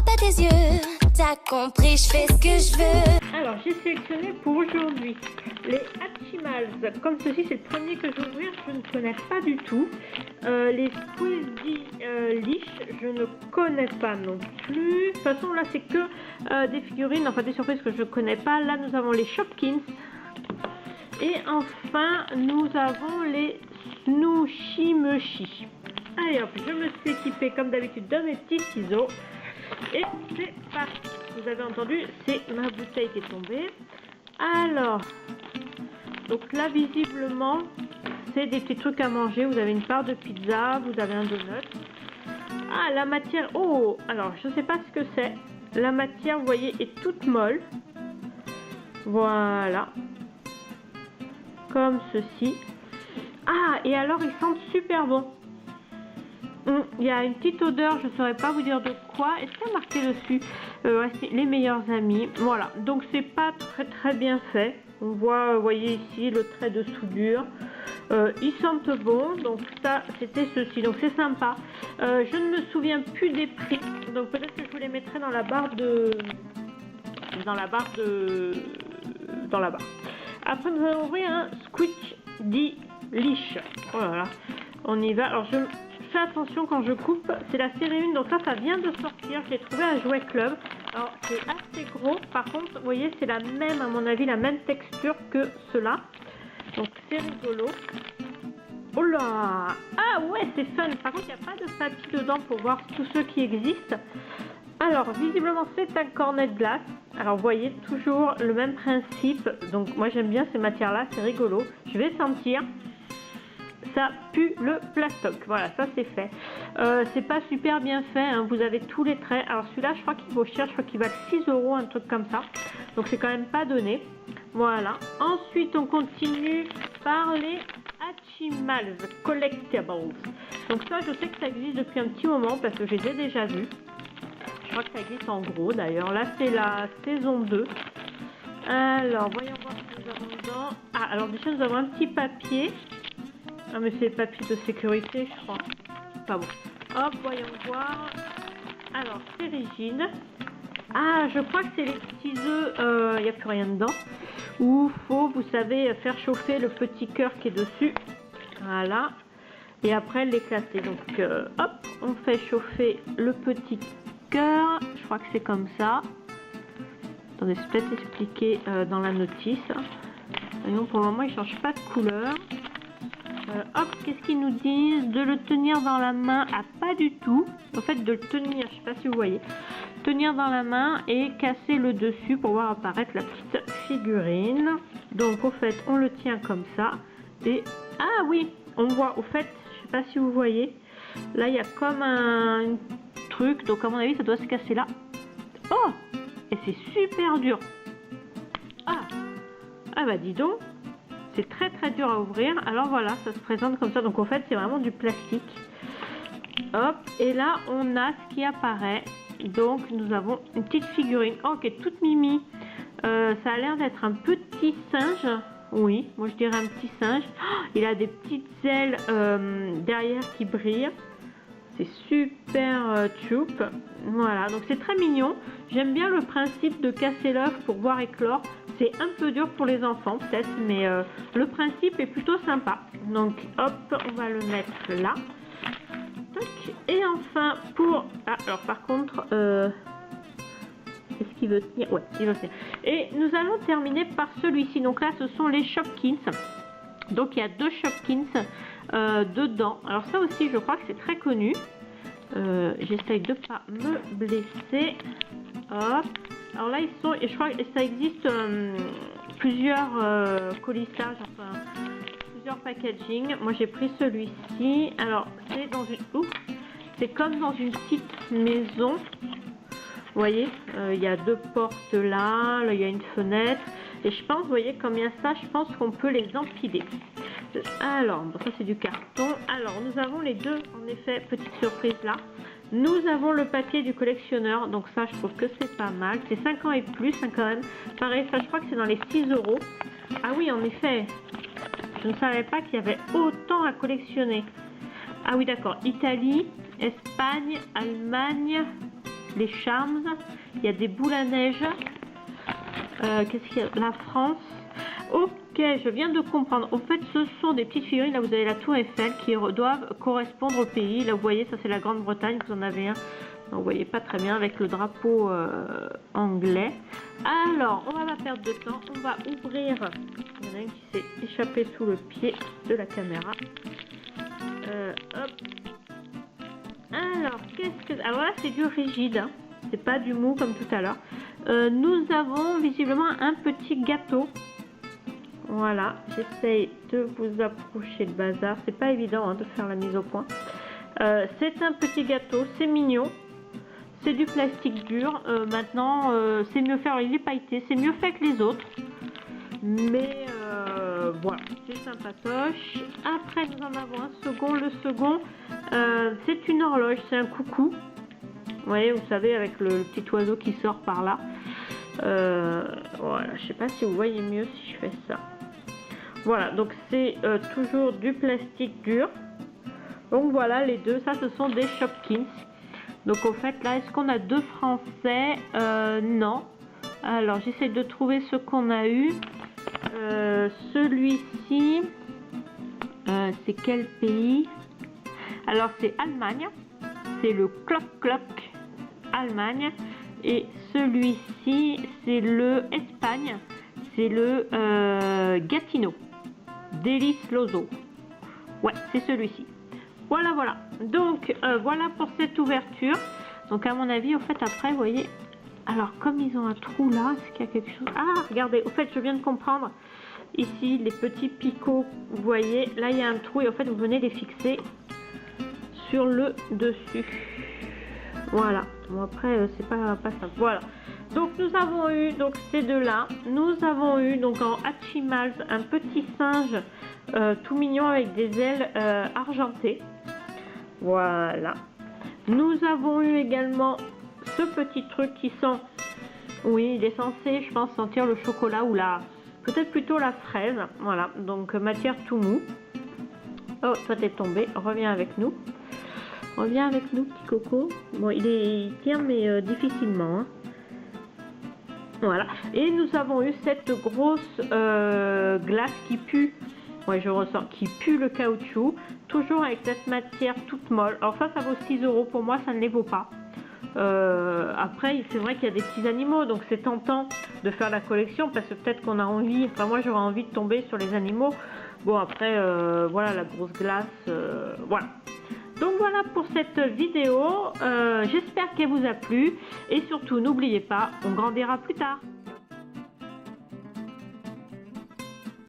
vois pas tes yeux. T'as compris, je fais ce que je veux. Alors, j'ai sélectionné pour aujourd'hui les Hatchimals. Comme ceci, c'est le premier que je vais ouvrir, je ne connais pas du tout. Les Squeezie Leash, je ne connais pas non plus. De toute façon, là, c'est que des figurines, enfin des surprises que je ne connais pas. Là, nous avons les Shopkins. Et enfin, nous avons les Snoochie-Mushi. Allez hop, je me suis équipée comme d'habitude de mes petits ciseaux. Et c'est parti. Vous avez entendu, c'est ma bouteille qui est tombée. Alors, donc là visiblement, c'est des petits trucs à manger. Vous avez une part de pizza, vous avez un donut. Ah, la matière, oh, alors je sais pas ce que c'est. La matière, vous voyez, est toute molle. Voilà. Comme ceci. Ah, et alors ils sentent super bon. Il y a une petite odeur, je ne saurais pas vous dire de quoi. Est-ce qu'il y a marqué dessus ouais, c'est les meilleurs amis. Voilà, donc c'est pas très bien fait. On voit, vous voyez ici le trait de soudure. Ils sentent bon, donc ça c'était ceci, donc c'est sympa. Je ne me souviens plus des prix, donc peut-être que je vous les mettrai dans la barre de... dans la barre. Après nous allons ouvrir un Squeezie Leash. Oh là là, on y va. Alors je fais attention quand je coupe, c'est la série 1, donc ça vient de sortir, je l'ai trouvé à Jouet Club. Alors c'est assez gros, par contre vous voyez c'est la même, à mon avis, la même texture que cela. Donc c'est rigolo. Oh là! Ah ouais, c'est fun. Par contre il n'y a pas de papier dedans pour voir tous ceux qui existent. Alors visiblement c'est un cornet de glace. Alors vous voyez toujours le même principe. Donc moi j'aime bien ces matières là, c'est rigolo. Je vais sentir. Ça pue le plastoc. Voilà, ça c'est fait. C'est pas super bien fait, hein. Vous avez tous les traits. Alors celui-là, je crois qu'il vaut cher, je crois qu'il va 6 €, un truc comme ça. Donc c'est quand même pas donné. Voilà. Ensuite, on continue par les Hatchimals Collectibles. Donc ça, je sais que ça existe depuis un petit moment parce que je les ai déjà vus. Je crois que ça existe en gros d'ailleurs. Là, c'est la saison 2. Alors, voyons voir ce que nous avons dedans. Ah, alors déjà, nous avons un petit papier. Ah mais c'est le papier de sécurité je crois. Pas bon. Hop, voyons voir. Alors c'est rigide. Ah je crois que c'est les petits œufs, il n'y a plus rien dedans. Où faut, vous savez, faire chauffer le petit cœur qui est dessus. Voilà. Et après l'éclater. Donc hop, on fait chauffer le petit cœur. Je crois que c'est comme ça. Attendez, c'est peut-être expliqué dans la notice. Et non, pour le moment il ne change pas de couleur. Hop, qu'est-ce qu'ils nous disent? De le tenir dans la main? Ah, pas du tout. En fait, de le tenir, je sais pas si vous voyez. Tenir dans la main et casser le dessus pour voir apparaître la petite figurine. Donc, au fait, on le tient comme ça. Et, ah oui, on voit, au fait, je sais pas si vous voyez. Là, il y a comme un truc. Donc, à mon avis, ça doit se casser là. Oh! Et c'est super dur. Ah! Ah bah, dis donc. C'est très dur à ouvrir. Alors voilà, ça se présente comme ça. Donc en fait, c'est vraiment du plastique. Hop, et là, on a ce qui apparaît. Donc nous avons une petite figurine. Oh, qui est toute mimi. Ça a l'air d'être un petit singe. Oui, moi je dirais un petit singe. Oh, il a des petites ailes derrière qui brillent. C'est super choup. Voilà, donc c'est très mignon. J'aime bien le principe de casser l'œuf pour voir éclore. C'est un peu dur pour les enfants peut-être, mais le principe est plutôt sympa. Donc hop, on va le mettre là. Tac. Et enfin pour... Ah, alors par contre... Est-ce qu'il veut tenir? Ouais, il veut tenir. Et nous allons terminer par celui-ci. Donc là, ce sont les Shopkins. Donc il y a 2 Shopkins dedans. Alors ça aussi, je crois que c'est très connu. J'essaye de pas me blesser. Hop. Alors là, ils sont, et je crois que ça existe plusieurs colissages, enfin plusieurs packaging. Moi, j'ai pris celui-ci. Alors, c'est dans une, c'est comme dans une petite maison. Vous voyez, il y a 2 portes là, là il y a une fenêtre. Et je pense, vous voyez, comme il y a ça, je pense qu'on peut les empiler. Alors, bon, ça c'est du carton. Alors, nous avons les 2, en effet, petite surprise là. Nous avons le papier du collectionneur, donc ça je trouve que c'est pas mal. C'est 5 ans et plus hein, quand même. Pareil, ça je crois que c'est dans les 6 €. Ah oui, en effet, je ne savais pas qu'il y avait autant à collectionner. Ah oui, d'accord. Italie, Espagne, Allemagne, les Charms, il y a des boules à neige. Qu'est-ce qu'il y a? La France. Ok, je viens de comprendre. En fait, ce sont des petites figurines. Là, vous avez la Tour Eiffel qui doivent correspondre au pays. Là, vous voyez, ça c'est la Grande-Bretagne. Vous en avez un. Vous ne voyez pas très bien avec le drapeau anglais. Alors, on va pas perdre de temps. On va ouvrir. Il y en a une qui s'est échappée sous le pied de la caméra. Hop. Alors, qu'est-ce que... Alors là, c'est du rigide. Hein. C'est pas du mou comme tout à l'heure. Nous avons visiblement un petit gâteau. Voilà, j'essaye de vous approcher le bazar. C'est pas évident hein, de faire la mise au point. C'est un petit gâteau, c'est mignon. C'est du plastique dur. Maintenant, c'est mieux fait. Alors, il est pailleté, c'est mieux fait que les autres. Mais voilà, c'est sympatoche. Après, nous en avons un second. Le second, c'est une horloge, c'est un coucou. Vous voyez, vous savez, avec le petit oiseau qui sort par là. Voilà, je sais pas si vous voyez mieux si je fais ça. Voilà, donc c'est toujours du plastique dur. Donc voilà, les deux, ça ce sont des Shopkins. Donc au fait, là, est-ce qu'on a deux français? Non. Alors, j'essaie de trouver ce qu'on a eu. Celui-ci, c'est quel pays? Alors, c'est Allemagne. C'est le Cloc Cloc Allemagne. Et celui-ci, c'est le Espagne. C'est le Gatineau. Délice Lozo. Ouais, c'est celui-ci. Voilà, voilà. Donc, voilà pour cette ouverture. Donc, à mon avis, au fait, après, vous voyez... Alors, comme ils ont un trou là, est-ce qu'il y a quelque chose? Ah, regardez, au fait, je viens de comprendre. Ici, les petits picots, vous voyez, là, il y a un trou. Et au fait, vous venez les fixer sur le dessus. Voilà. Bon, après, c'est pas ça. Voilà. Donc, nous avons eu donc ces deux-là. Nous avons eu, donc, en Hatchimals, un petit singe tout mignon avec des ailes argentées. Voilà. Nous avons eu également ce petit truc qui sent... Oui, il est censé, je pense, sentir le chocolat ou la... Peut-être plutôt la fraise. Voilà. Donc, matière tout mou. Oh, toi, t'es tombé. Reviens avec nous. Reviens avec nous, petit coco. Bon, il tient, mais difficilement. Hein. Voilà. Et nous avons eu cette grosse glace qui pue. Ouais, je ressens. Qui pue le caoutchouc. Toujours avec cette matière toute molle. Alors ça vaut 6 €. Pour moi, ça ne les vaut pas. Après, c'est vrai qu'il y a des petits animaux. Donc, c'est tentant de faire la collection. Parce que peut-être qu'on a envie... Enfin, moi, j'aurais envie de tomber sur les animaux. Bon, après, voilà, la grosse glace. Voilà. Donc voilà pour cette vidéo, j'espère qu'elle vous a plu et surtout n'oubliez pas, on grandira plus tard.